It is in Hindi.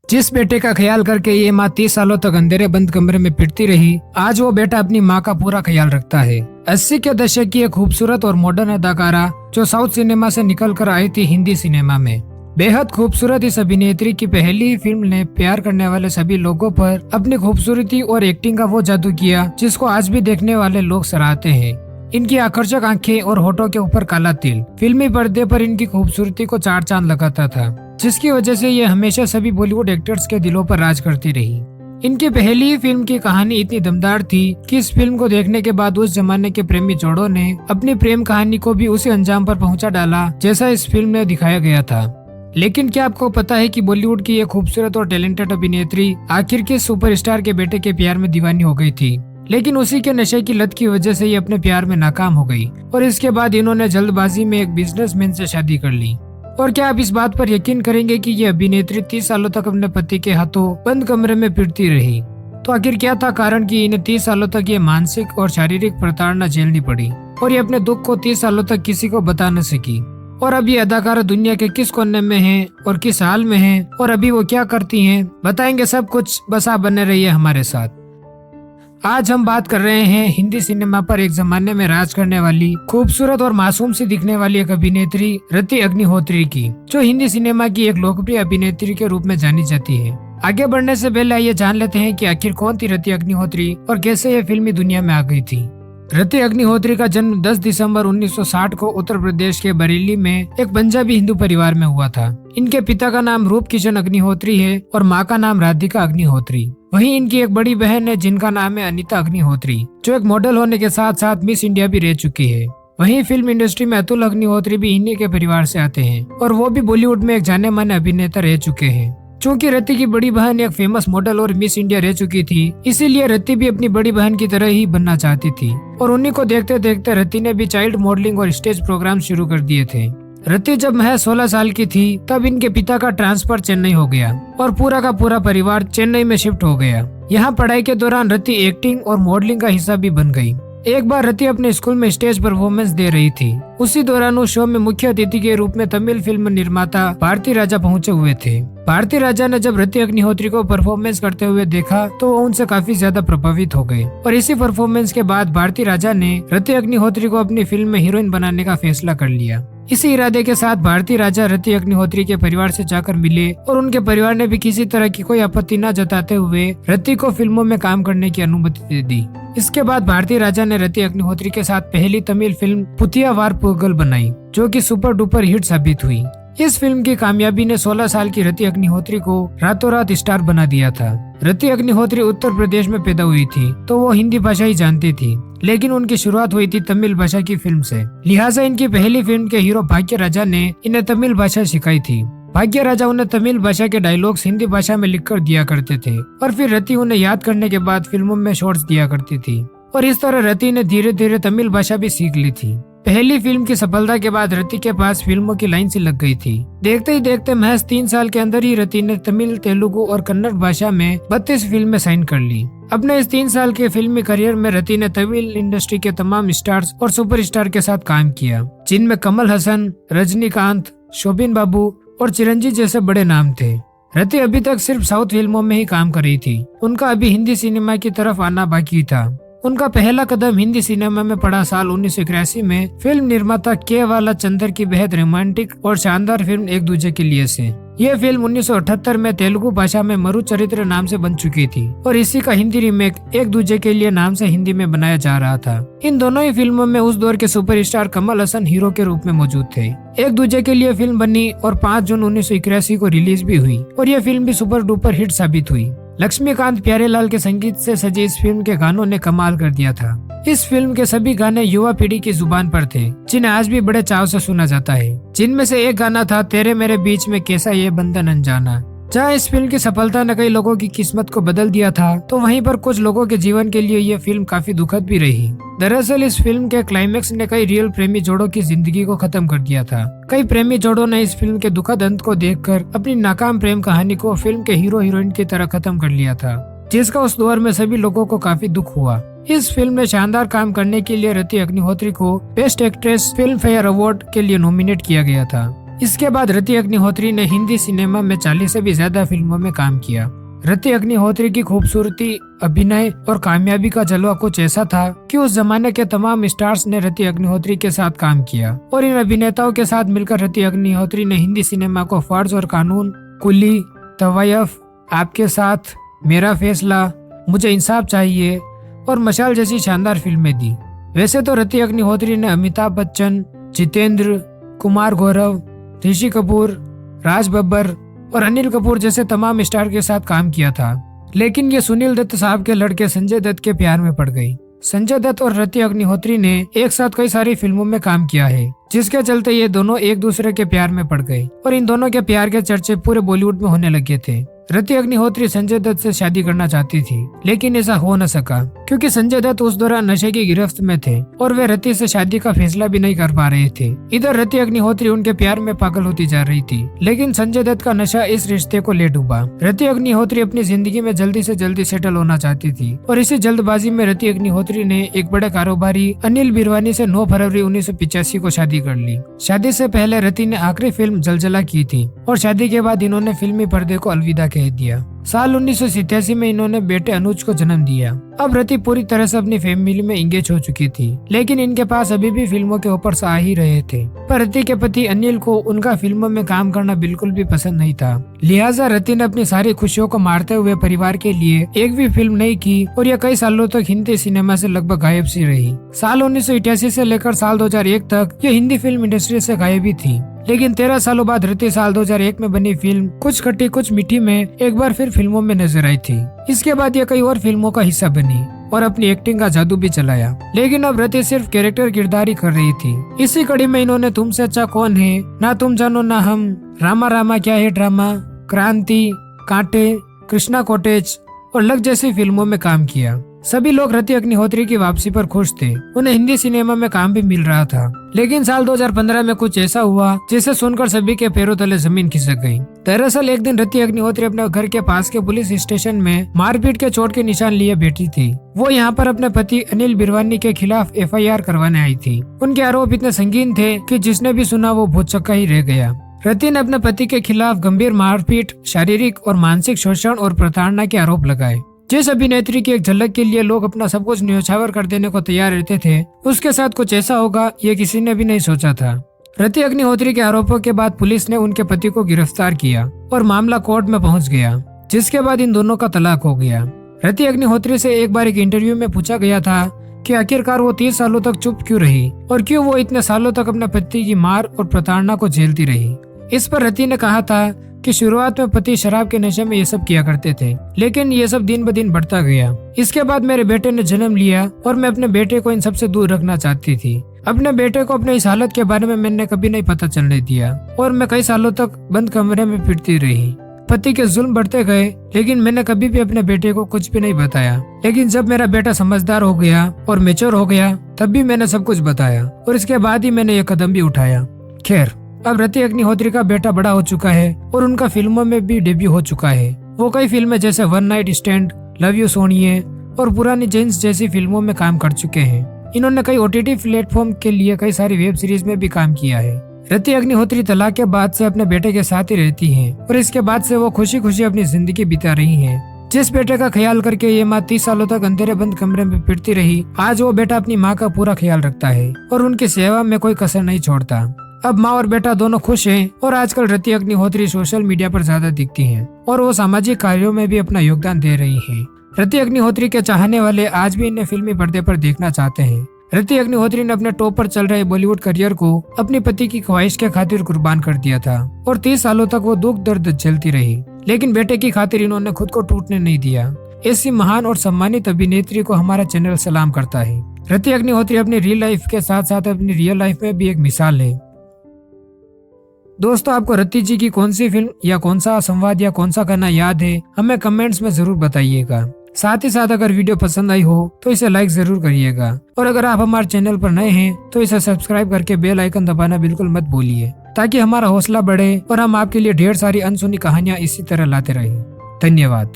जिस बेटे का ख्याल करके ये माँ 30 सालों तक अंधेरे बंद कमरे में पिटती रही, आज वो बेटा अपनी माँ का पूरा ख्याल रखता है। 80 के दशक की एक खूबसूरत और मॉडर्न अदाकारा जो साउथ सिनेमा से निकल कर आई थी हिंदी सिनेमा में। बेहद खूबसूरत इस अभिनेत्री की पहली ही फिल्म ने प्यार करने वाले सभी लोगों पर अपनी खूबसूरती और एक्टिंग का वो जादू किया जिसको आज भी देखने वाले लोग सराहते हैं। इनकी आकर्षक आंखें और होठों के ऊपर काला तिल फिल्मी पर्दे पर इनकी खूबसूरती को चार चांद लगाता था, जिसकी वजह से ये हमेशा सभी बॉलीवुड एक्टर्स के दिलों पर राज करती रही। इनकी पहली ही फिल्म की कहानी इतनी दमदार थी कि इस फिल्म को देखने के बाद उस जमाने के प्रेमी जोड़ों ने अपनी प्रेम कहानी को भी उसी अंजाम पर पहुंचा डाला जैसा इस फिल्म में दिखाया गया था। लेकिन क्या आपको पता है कि बॉलीवुड की ये खूबसूरत और टैलेंटेड अभिनेत्री आखिर किस सुपरस्टार के बेटे के प्यार में दीवानी हो गई थी, लेकिन उसी के नशे की लत की वजह से ये अपने प्यार में नाकाम हो गई और इसके बाद इन्होंने जल्दबाजी में एक बिजनेसमैन से शादी कर ली। और क्या आप इस बात पर यकीन करेंगे कि ये अभिनेत्री 30 सालों तक अपने पति के हाथों बंद कमरे में पिटती रही। तो आखिर क्या था कारण कि इन्हें 30 सालों तक ये मानसिक और शारीरिक प्रताड़ना झेलनी पड़ी और ये अपने दुख को 30 सालों तक किसी को बता न सकी। और अब ये अदाकारा दुनिया के किस कोने में है और किस हाल में है और अभी वो क्या करती हैं, बताएंगे सब कुछ, बस आप बने रहिए हमारे साथ। आज हम बात कर रहे हैं हिंदी सिनेमा पर एक जमाने में राज करने वाली खूबसूरत और मासूम सी दिखने वाली एक अभिनेत्री रति अग्निहोत्री की, जो हिंदी सिनेमा की एक लोकप्रिय अभिनेत्री के रूप में जानी जाती है। आगे बढ़ने से पहले आइए जान लेते हैं कि आखिर कौन थी रति अग्निहोत्री और कैसे ये फिल्मी दुनिया में आ गई थी। रति अग्निहोत्री का जन्म 10 दिसंबर 1960 को उत्तर प्रदेश के बरेली में एक पंजाबी हिंदू परिवार में हुआ था। इनके पिता का नाम रूप किशन अग्निहोत्री है और माँ का नाम राधिका अग्निहोत्री। वहीं इनकी एक बड़ी बहन है जिनका नाम है अनीता अग्निहोत्री, जो एक मॉडल होने के साथ साथ मिस इंडिया भी रह चुकी है। वहीं फिल्म इंडस्ट्री में अतुल अग्निहोत्री भी इन्हीं के परिवार से आते हैं और वो भी बॉलीवुड में एक जाने माने अभिनेता रह चुके हैं। चूँकि रति की बड़ी बहन एक फेमस मॉडल और मिस इंडिया रह चुकी थी, इसीलिए रति भी अपनी बड़ी बहन की तरह ही बनना चाहती थी और उन्हीं को देखते देखते रति ने भी चाइल्ड मॉडलिंग और स्टेज प्रोग्राम शुरू कर दिए थे। रति जब महज 16 साल की थी तब इनके पिता का ट्रांसफर चेन्नई हो गया और पूरा का पूरा परिवार चेन्नई में शिफ्ट हो गया। यहाँ पढ़ाई के दौरान रति एक्टिंग और मॉडलिंग का हिस्सा भी बन गई। एक बार रति अपने स्कूल में स्टेज परफॉर्मेंस दे रही थी। उसी दौरान उस शो में मुख्य अतिथि के रूप में तमिल फिल्म निर्माता भारती राजा पहुंचे हुए थे। भारती राजा ने जब रति अग्निहोत्री को परफॉर्मेंस करते हुए देखा तो वो उनसे काफी ज्यादा प्रभावित हो गए और इसी परफॉर्मेंस के बाद भारती राजा ने रति अग्निहोत्री को अपनी फिल्म में हीरोइन बनाने का फैसला कर लिया। इसी इरादे के साथ भारती राजा रति अग्निहोत्री के परिवार से जाकर मिले और उनके परिवार ने भी किसी तरह की कोई आपत्ति न जताते हुए रति को फिल्मों में काम करने की अनुमति दे दी। इसके बाद भारती राजा ने रति अग्निहोत्री के साथ पहली तमिल फिल्म पुथिया वार पुगल बनाई, जो कि सुपर डुपर हिट साबित हुई। इस फिल्म की कामयाबी ने 16 साल की रति अग्निहोत्री को रातों रात स्टार बना दिया था। रति अग्निहोत्री उत्तर प्रदेश में पैदा हुई थी तो वो हिंदी भाषा ही जानती थी, लेकिन उनकी शुरुआत हुई थी तमिल भाषा की फिल्म से। लिहाजा इनकी पहली फिल्म के हीरो भाग्य राजा ने इन्हें तमिल भाषा सिखाई थी। भाग्य राजा उन्हें तमिल भाषा के डायलॉग्स हिंदी भाषा में लिखकर दिया करते थे और फिर रति उन्हें याद करने के बाद फिल्मों में शॉर्ट्स दिया करती थी और इस तरह रति ने धीरे धीरे तमिल भाषा भी सीख ली थी। पहली फिल्म की सफलता के बाद रति के पास फिल्मों की लाइन सी लग गई थी। देखते ही देखते महज 3 साल के अंदर ही रति ने तमिल, तेलुगु और कन्नड़ भाषा में 32 फिल्में साइन कर ली। अपने इस 3 साल के फिल्मी करियर में रति ने तमिल इंडस्ट्री के तमाम स्टार्स और सुपरस्टार के साथ काम किया, जिनमें कमल हसन, रजनीकांत, शोभिन बाबू और चिरंजीवी जैसे बड़े नाम थे। रति अभी तक सिर्फ साउथ फिल्मों में ही काम कर रही थी। उनका अभी हिंदी सिनेमा की तरफ आना बाकी था। उनका पहला कदम हिंदी सिनेमा में पड़ा साल 1981 में फिल्म निर्माता के वाला चंदर की बेहद रोमांटिक और शानदार फिल्म एक दूजे के लिए से। यह फिल्म 1978 में तेलुगु भाषा में मरु चरित्र नाम से बन चुकी थी और इसी का हिंदी रीमेक एक दूजे के लिए नाम से हिंदी में बनाया जा रहा था। इन दोनों ही फिल्मों में उस दौर के सुपरस्टार कमल हसन हीरो के रूप में मौजूद थे। एक दूजे के लिए फिल्म बनी और 5 जून 1981 को रिलीज भी हुई और यह फिल्म भी सुपर डुपर हिट साबित हुई। लक्ष्मीकांत प्यारेलाल के संगीत से सजी इस फिल्म के गानों ने कमाल कर दिया था। इस फिल्म के सभी गाने युवा पीढ़ी की जुबान पर थे, जिन्हें आज भी बड़े चाव से सुना जाता है। जिनमें से एक गाना था तेरे मेरे बीच में कैसा ये बंधन अनजाना। जहाँ इस फिल्म की सफलता ने कई लोगों की किस्मत को बदल दिया था, तो वहीं पर कुछ लोगों के जीवन के लिए यह फिल्म काफी दुखद भी रही। दरअसल इस फिल्म के क्लाइमेक्स ने कई रियल प्रेमी जोड़ों की जिंदगी को खत्म कर दिया था। कई प्रेमी जोड़ों ने इस फिल्म के दुखद अंत को देखकर अपनी नाकाम प्रेम कहानी को फिल्म के हीरो हीरोइन की तरह खत्म कर लिया था, जिसका उस दौर में सभी लोगों को काफी दुख हुआ। इस फिल्म में शानदार काम करने के लिए रति अग्निहोत्री को best actress film fair award के लिए नॉमिनेट किया गया था। इसके बाद रति अग्निहोत्री ने हिंदी सिनेमा में 40 से भी ज्यादा फिल्मों में काम किया। रति अग्निहोत्री की खूबसूरती, अभिनय और कामयाबी का जलवा कुछ ऐसा था कि उस जमाने के तमाम स्टार्स ने रति अग्निहोत्री के साथ काम किया और इन अभिनेताओं के साथ मिलकर रति अग्निहोत्री ने हिंदी सिनेमा को फर्ज और कानून, कुली, तवायफ, आपके साथ, मेरा फैसला, मुझे इंसाफ चाहिए और मशाल जैसी शानदार फिल्में दी। वैसे तो रति अग्निहोत्री ने अमिताभ बच्चन, जितेंद्र, कुमार गौरव, ऋषि कपूर, राज बब्बर और अनिल कपूर जैसे तमाम स्टार के साथ काम किया था, लेकिन ये सुनील दत्त साहब के लड़के संजय दत्त के प्यार में पड़ गई। संजय दत्त और रति अग्निहोत्री ने एक साथ कई सारी फिल्मों में काम किया है, जिसके चलते ये दोनों एक दूसरे के प्यार में पड़ गए और इन दोनों के प्यार के चर्चे पूरे बॉलीवुड में होने लगे थे। रति अग्निहोत्री संजय दत्त से शादी करना चाहती थी, लेकिन ऐसा हो न सका क्योंकि संजय दत्त उस दौरान नशे की गिरफ्त में थे और वे रति से शादी का फैसला भी नहीं कर पा रहे थे। इधर रति अग्निहोत्री उनके प्यार में पागल होती जा रही थी, लेकिन संजय दत्त का नशा इस रिश्ते को ले डूबा। रति अग्निहोत्री अपनी जिंदगी में जल्दी से जल्दी सेटल होना चाहती थी और इसी जल्दबाजी में रति अग्निहोत्री ने एक बड़े कारोबारी अनिल बिरवानी से 9 फरवरी 1985 को शादी कर ली। शादी से पहले रति ने आखिरी फिल्म जलजला की थी और शादी के बाद इन्होंने फिल्मी पर्दे को अलविदा कह दिया। साल 1987 में इन्होंने बेटे अनुज को जन्म दिया। अब रति पूरी तरह से अपनी फैमिली में इंगेज हो चुकी थी, लेकिन इनके पास अभी भी फिल्मों के ऑफर्स आ ही रहे थे। पर रति के पति अनिल को उनका फिल्मों में काम करना बिल्कुल भी पसंद नहीं था, लिहाजा रति ने अपनी सारी खुशियों को मारते हुए परिवार के लिए एक भी फिल्म नहीं की और यह कई सालों तक हिंदी सिनेमा से लगभग गायब सी रही। साल 1988 से लेकर साल 2001 तक ये हिंदी फिल्म इंडस्ट्री से गायब ही थी, लेकिन 13 सालों बाद रति साल 2001 में बनी फिल्म कुछ खट्टी कुछ मीठी में एक बार फिर फिल्मों में नजर आई थी। इसके बाद ये कई और फिल्मों का हिस्सा बनी और अपनी एक्टिंग का जादू भी चलाया, लेकिन अब रति सिर्फ कैरेक्टर किरदार ही कर रही थी। इसी कड़ी में इन्होंने तुमसे अच्छा कौन है, ना तुम जानो ना हम, रामा रामा क्या है ड्रामा, क्रांति, कांटे, कृष्णा कॉटेज और लग जैसी फिल्मों में काम किया। सभी लोग रति अग्निहोत्री की वापसी पर खुश थे, उन्हें हिंदी सिनेमा में काम भी मिल रहा था। लेकिन साल 2015 में कुछ ऐसा हुआ जिसे सुनकर सभी के पैरों तले जमीन खिसक गई। दरअसल एक दिन रति अग्निहोत्री अपने घर के पास के पुलिस स्टेशन में मारपीट के चोट के निशान लिए बैठी थी। वो यहाँ पर अपने पति अनिल बिरवानी के खिलाफ FIR करवाने आई थी। उनके आरोप इतने संगीन थे कि जिसने भी सुना वो भौचक्का ही रह गया। रति ने अपने पति के खिलाफ गंभीर मारपीट, शारीरिक और मानसिक शोषण और प्रताड़ना के आरोप लगाए। जिस अभिनेत्री की एक झलक के लिए लोग अपना सब कुछ न्यौछावर कर देने को तैयार रहते थे, उसके साथ कुछ ऐसा होगा ये किसी ने भी नहीं सोचा था। रति अग्निहोत्री के आरोपों के बाद पुलिस ने उनके पति को गिरफ्तार किया और मामला कोर्ट में पहुंच गया, जिसके बाद इन दोनों का तलाक हो गया। रति अग्निहोत्री से एक बार एक इंटरव्यू में पूछा गया था कि आखिरकार वो 30 सालों तक चुप क्यों रही और क्यों वो इतने सालों तक अपने पति की मार और प्रताड़ना को झेलती रही। इस पर रति ने कहा था कि शुरुआत में पति शराब के नशे में ये सब किया करते थे, लेकिन ये सब दिन ब दिन बढ़ता गया। इसके बाद मेरे बेटे ने जन्म लिया और मैं अपने बेटे को इन सब से दूर रखना चाहती थी। अपने बेटे को अपने इस हालत के बारे में मैंने कभी नहीं पता चलने दिया और मैं कई सालों तक बंद कमरे में पिटती रही। पति के जुल्म बढ़ते गए, लेकिन मैंने कभी भी अपने बेटे को कुछ भी नहीं बताया। लेकिन जब मेरा बेटा समझदार हो गया और मैच्योर हो गया, तब भी मैंने सब कुछ बताया और इसके बाद ही मैंने ये कदम भी उठाया। खैर, अब रति अग्निहोत्री का बेटा बड़ा हो चुका है और उनका फिल्मों में भी डेब्यू हो चुका है। वो कई फिल्में जैसे one night stand, love you Soniye और पुरानी जेंट्स जैसी फिल्मों में काम कर चुके हैं। इन्होंने कई OTT प्लेटफॉर्म के लिए कई सारी वेब सीरीज में भी काम किया है। रति अग्निहोत्री तलाक के बाद से अपने बेटे के साथ ही रहती हैं और इसके बाद से वो खुशी खुशी अपनी जिंदगी बिता रही हैं। जिस बेटे का ख्याल करके ये माँ 30 सालों तक अंधेरे बंद कमरे में पिटती रही, आज वो बेटा अपनी माँ का पूरा ख्याल रखता है और उनकी सेवा में कोई कसर नहीं छोड़ता। अब माँ और बेटा दोनों खुश हैं और आजकल रति अग्निहोत्री सोशल मीडिया पर ज्यादा दिखती हैं और वो सामाजिक कार्यों में भी अपना योगदान दे रही हैं। रति अग्निहोत्री के चाहने वाले आज भी इन्हें फिल्मी पर्दे पर देखना चाहते हैं। रति अग्निहोत्री ने अपने टॉप पर चल रहे बॉलीवुड करियर को अपने पति की ख्वाहिश के खातिर कुर्बान कर दिया था और 30 सालों तक वो दुख दर्द झेलती रही, लेकिन बेटे की खातिर इन्होंने खुद को टूटने नहीं दिया। ऐसी महान और सम्मानित अभिनेत्री को हमारा चैनल सलाम करता है। रति अग्निहोत्री अपनी रियल लाइफ के साथ साथ अपनी रियल लाइफ में भी एक मिसाल है। दोस्तों, आपको रति जी की कौन सी फिल्म या कौन सा संवाद या कौन सा गाना याद है, हमें कमेंट्स में जरूर बताइएगा। साथ ही साथ अगर वीडियो पसंद आई हो तो इसे लाइक जरूर करिएगा और अगर आप हमारे चैनल पर नए हैं तो इसे सब्सक्राइब करके बेल आइकन दबाना बिल्कुल मत भूलिए, ताकि हमारा हौसला बढ़े और हम आपके लिए ढेर सारी अनसुनी कहानियां इसी तरह लाते रहें। धन्यवाद।